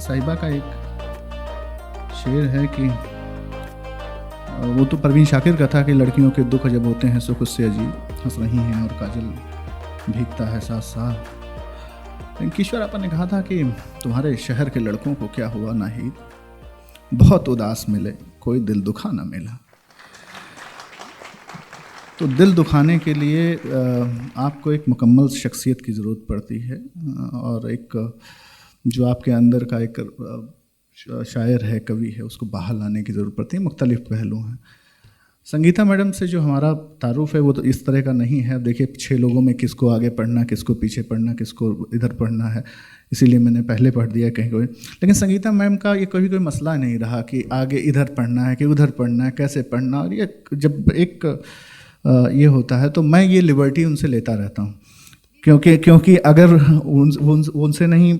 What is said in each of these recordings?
साहिबा का एक शेर है कि वो तो परवीन शाकिर का था कि लड़कियों के दुख जब होते हैं सुख उससे अजीब, हंस रही हैं और काजल भीगता है साथ साथ। लेकिन किशोर आपा ने कहा था कि तुम्हारे शहर के लड़कों को क्या हुआ नाहीद, बहुत उदास मिले कोई दिल दुखा ना मिला। तो दिल दुखाने के लिए आपको एक मुकम्मल शख्सियत की ज़रूरत पड़ती है और एक जो आपके अंदर का एक शायर है, कवि है, उसको बाहर लाने की ज़रूरत पड़ती है। मुख्तलिफ पहलू हैं। संगीता मैडम से जो हमारा तारुफ है वो तो इस तरह का नहीं है। देखिए 6 लोगों में किसको आगे पढ़ना, किसको पीछे पढ़ना, किसको इधर पढ़ना है, इसीलिए मैंने पहले पढ़ दिया कहीं कोई। लेकिन संगीता मैम का ये कभी कोई मसला नहीं रहा कि आगे इधर पढ़ना है कि उधर पढ़ना है, कैसे पढ़ना। और ये जब एक ये होता है तो मैं ये लिबर्टी उनसे लेता रहता हूँ, क्योंकि अगर उनसे नहीं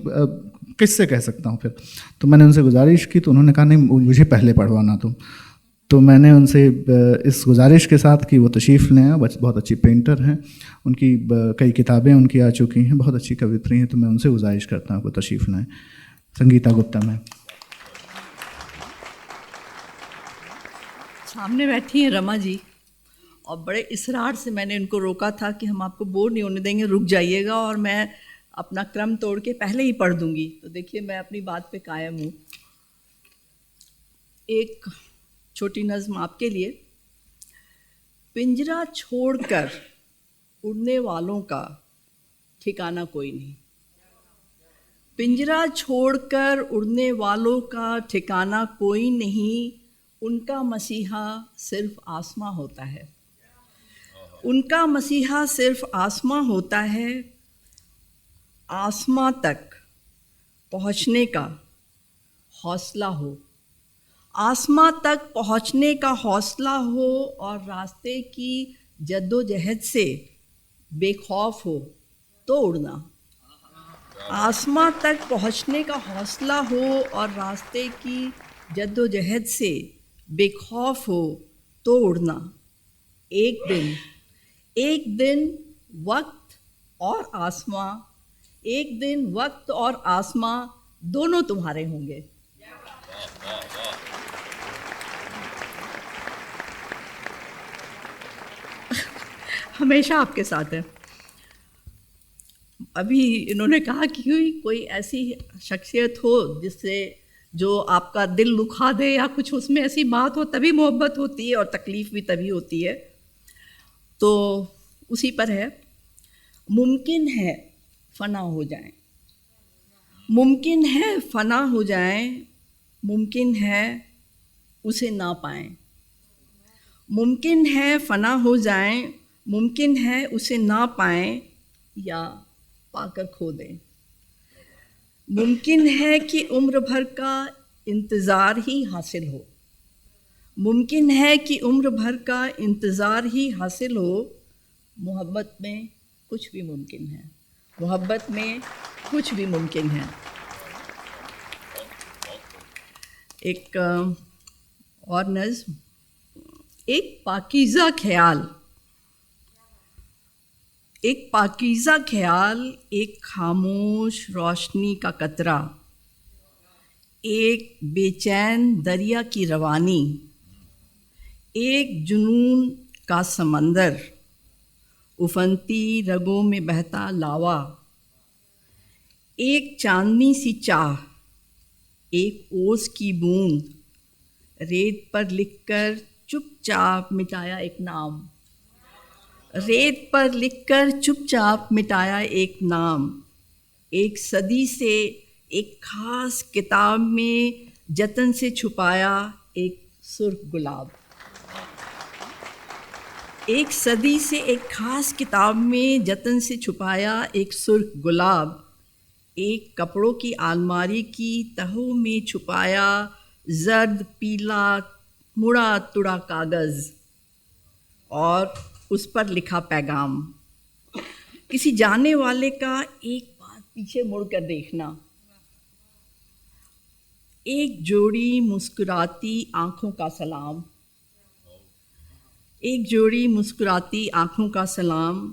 किससे कह सकता हूँ फिर। तो मैंने उनसे गुजारिश की तो उन्होंने कहा नहीं मुझे पहले पढ़वाना तुम। तो मैंने उनसे इस गुजारिश के साथ कि वो तशरीफ़ लें, बहुत अच्छी पेंटर हैं, उनकी कई किताबें उनकी आ चुकी हैं, बहुत अच्छी कवित्री हैं। तो मैं उनसे गुजारिश करता हूँ वो तशरीफ़ लें। संगीता गुप्ता मैम। सामने बैठी हैं रमा जी और बड़े इसरार से मैंने उनको रोका था कि हम आपको बोर नहीं होने देंगे, रुक जाइएगा और मैं अपना क्रम तोड़ के पहले ही पढ़ दूंगी। तो देखिए मैं अपनी बात पे कायम हूँ। एक छोटी नज़्म आपके लिए। पिंजरा छोड़कर उड़ने वालों का ठिकाना कोई नहीं, पिंजरा छोड़कर उड़ने वालों का ठिकाना कोई नहीं, उनका मसीहा सिर्फ आसमां होता है, उनका मसीहा सिर्फ आसमां होता है। आसमां तक पहुंचने का हौसला हो, आसमां तक पहुंचने का हौसला हो और रास्ते की जद्दोजहद से बेखौफ हो तो उड़ना। आसमां तक पहुंचने का हौसला हो और रास्ते की जद्दोजहद से बेखौफ हो तो उड़ना। एक दिन वक्त और आसमां, एक दिन वक्त और आसमां दोनों तुम्हारे होंगे। हमेशा आपके साथ है। अभी इन्होंने कहा कि कोई ऐसी शख्सियत हो जिससे जो आपका दिल दुखा दे या कुछ उसमें ऐसी बात हो, तभी मोहब्बत होती है और तकलीफ़ भी तभी होती है। तो उसी पर है। मुमकिन है फना हो जाएं, मुमकिन है फना हो जाएं, मुमकिन है उसे ना पाएं, मुमकिन है फना हो जाएं, मुमकिन है उसे ना पाएं या पाकर खो दें। मुमकिन है कि उम्र भर का इंतज़ार ही हासिल हो, मुमकिन है कि उम्र भर का इंतज़ार ही हासिल हो। मोहब्बत में कुछ भी मुमकिन है, मोहब्बत में कुछ भी मुमकिन है। एक और नज़्म। एक पाकीज़ा ख्याल, एक पाकीज़ा ख्याल, एक खामोश रोशनी का कतरा, एक बेचैन दरिया की रवानी, एक जुनून का समंदर, उफनती रगों में बहता लावा, एक चांदनी सी चाह, एक ओस की बूंद, रेत पर लिखकर चुपचाप मिटाया एक नाम, रेत पर लिखकर चुपचाप मिटाया एक नाम। एक सदी से एक खास किताब में जतन से छुपाया एक सुर्ख गुलाब, एक सदी से एक खास किताब में जतन से छुपाया एक सुर्ख गुलाब, एक कपड़ों की अलमारी की तहों में छुपाया जर्द पीला मुड़ा तुड़ा कागज़ और उस पर लिखा पैगाम। किसी जाने वाले का एक बार पीछे मुड़कर देखना, एक जोड़ी मुस्कुराती आँखों का सलाम, एक जोड़ी मुस्कुराती आँखों का सलाम,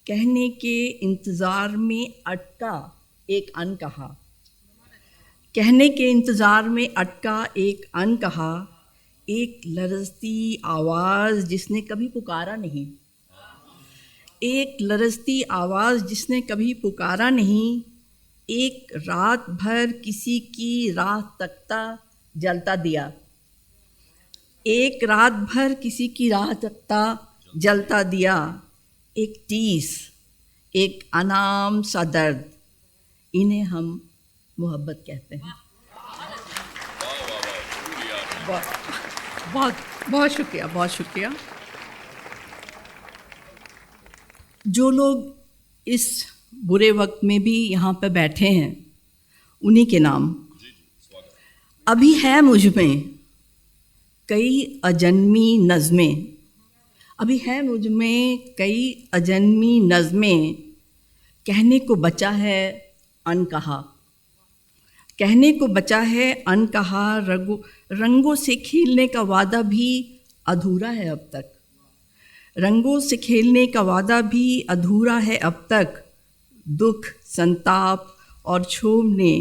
कहने के इंतज़ार में अटका एक अनकहा, कहने के इंतज़ार में अटका एक अनकहा, एक लरजती आवाज़ जिसने कभी पुकारा नहीं, एक लरजती आवाज़ जिसने कभी पुकारा नहीं, एक रात भर किसी की राह तकता जलता दिया, एक रात भर किसी की राह तकता जलता दिया, एक टीस, एक अनाम सा दर्द, इन्हें हम मोहब्बत कहते हैं। बहुत बहुत शुक्रिया, बहुत शुक्रिया। जो लोग इस बुरे वक्त में भी यहाँ पर बैठे हैं, उन्हीं के नाम। अभी है मुझ में कई अजन्मी नज़में, अभी है मुझ में कई अजन्मी नज़में, कहने को बचा है अनकहा, कहने को बचा है अनकहा, रंगों से खेलने का वादा भी अधूरा है अब तक, रंगों से खेलने का वादा भी अधूरा है अब तक, दुख, संताप और क्षोभ ने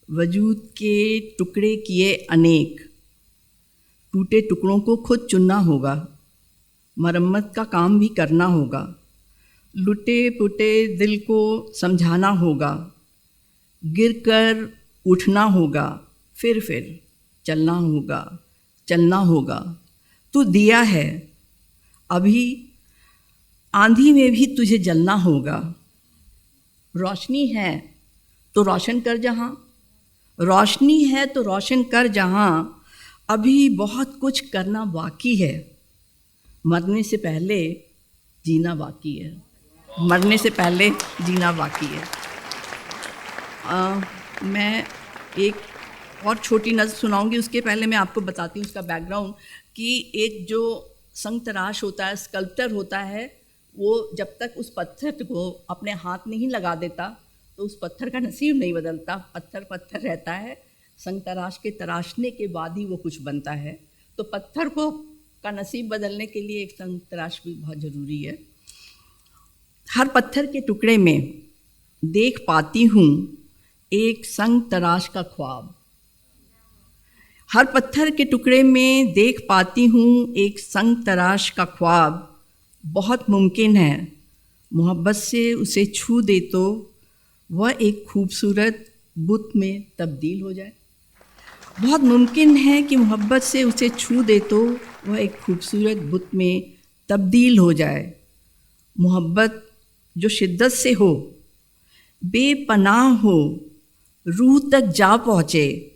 वजूद के टुकड़े किए अनेक, टूटे टुकड़ों को खुद चुनना होगा, मरम्मत का काम भी करना होगा, लुटे पुटे दिल को समझाना होगा, गिरकर उठना होगा, फिर चलना होगा, चलना होगा। तू दिया है, अभी आंधी में भी तुझे जलना होगा, रोशनी है तो रोशन कर जहाँ, रोशनी है तो रोशन कर जहाँ, अभी बहुत कुछ करना बाकी है, मरने से पहले जीना बाकी है, मरने से पहले जीना बाकी है। मैं एक और छोटी नज़्म सुनाऊंगी, उसके पहले मैं आपको बताती हूँ उसका बैकग्राउंड, कि एक जो संग तराश होता है, स्कल्प्टर होता है, वो जब तक उस पत्थर को अपने हाथ नहीं लगा देता तो उस पत्थर का नसीब नहीं बदलता, पत्थर पत्थर रहता है, संग तराश के तराशने के बाद ही वो कुछ बनता है। तो पत्थर को का नसीब बदलने के लिए एक संग तराश भी बहुत ज़रूरी है। हर पत्थर के टुकड़े में देख पाती हूँ एक संग तराश का ख्वाब, हर पत्थर के टुकड़े में देख पाती हूँ एक संग तराश का ख्वाब, बहुत मुमकिन है मोहब्बत से उसे छू दे तो वह एक खूबसूरत बुत में तब्दील हो जाए, बहुत मुमकिन है कि मोहब्बत से उसे छू दे तो वह एक खूबसूरत बुत में तब्दील हो जाए। मोहब्बत जो शिद्दत से हो, बेपनाह हो, रूह तक जा पहुँचे,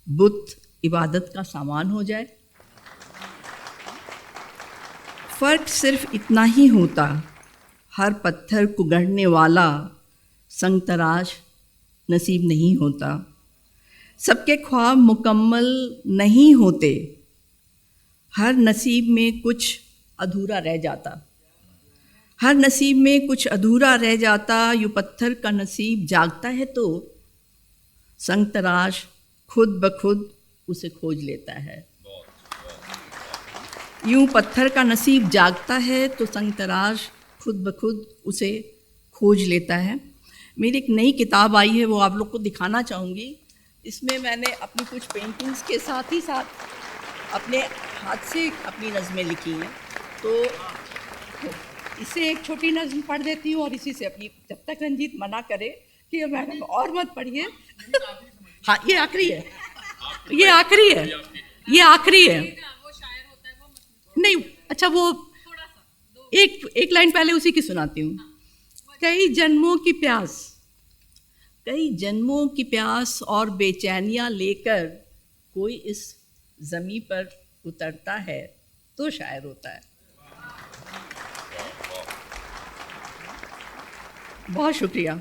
बुत इबादत का सामान हो जाए। फ़र्क सिर्फ इतना ही होता, हर पत्थर को गढ़ने वाला संग तराश नसीब नहीं होता, सबके ख्वाब मुकम्मल नहीं होते, हर नसीब में कुछ अधूरा रह जाता, हर नसीब में कुछ अधूरा रह जाता। यूँ पत्थर का नसीब जागता है तो संग तराश खुद ब खुद उसे खोज लेता है। यूँ पत्थर का नसीब जागता है तो संग तराश खुद ब खुद उसे खोज लेता है। मेरी एक नई किताब आई है, वो आप लोग को दिखाना चाहूँगी। इसमें मैंने अपनी कुछ पेंटिंग्स के साथ ही साथ अपने हाथ से अपनी नज़में लिखी हैं, तो इसे एक छोटी नज़्म पढ़ देती हूँ और इसी से अपनी, जब तक रंजीत मना करे कि मैडम और मत पढ़िए। हाँ, ये आखिरी है, ये आखिरी है, ये आखिरी है। नहीं, अच्छा, वो एक लाइन पहले उसी की सुनाती हूँ। कई जन्मों की प्यास, कई जन्मों की प्यास और बेचैनियाँ लेकर कोई इस ज़मीं पर उतरता है तो शायर होता है। बहुत शुक्रिया।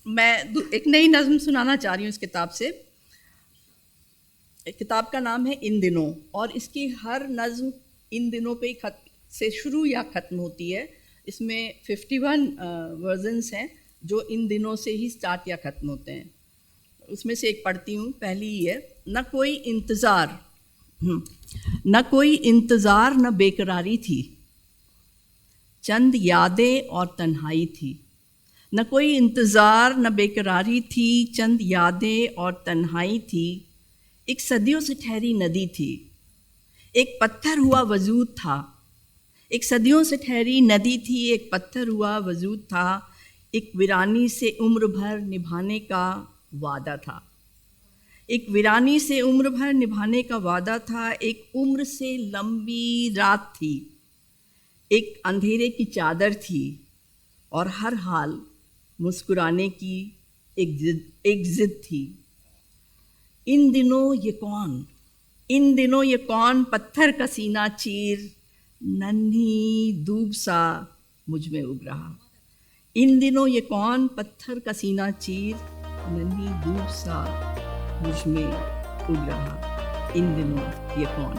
मैं एक नई नज़्म सुनाना चाह रही हूँ इस किताब से। किताब का नाम है इन दिनों, और इसकी हर नज़्म इन दिनों पे ही से शुरू या ख़त्म होती है। इसमें 51 वर्जन्स हैं जो इन दिनों से ही स्टार्ट या ख़त्म होते हैं। उसमें से एक पढ़ती हूँ। पहली ही है, न कोई इंतज़ार, न कोई इंतज़ार न बेकरारी थी, चंद यादें और तन्हाई थी, न कोई इंतज़ार न बेकरारी थी, चंद यादें और तन्हाई थी। एक सदियों से ठहरी नदी थी, एक पत्थर हुआ वजूद था। एक सदियों से ठहरी नदी थी, एक पत्थर हुआ वजूद था। एक वीरानी से उम्र भर निभाने का वादा था। एक वीरानी से उम्र भर निभाने का वादा था। एक उम्र से लंबी रात थी, एक अंधेरे की चादर थी, और हर हाल मुस्कुराने की एक जिद थी। इन दिनों ये कौन पत्थर का सीना चीर नन्ही दूब सा मुझ में उग रहा। इन दिनों ये कौन पत्थर का सीना चीर नन्ही दूब सा मुझ में उग रहा। इन दिनों ये कौन।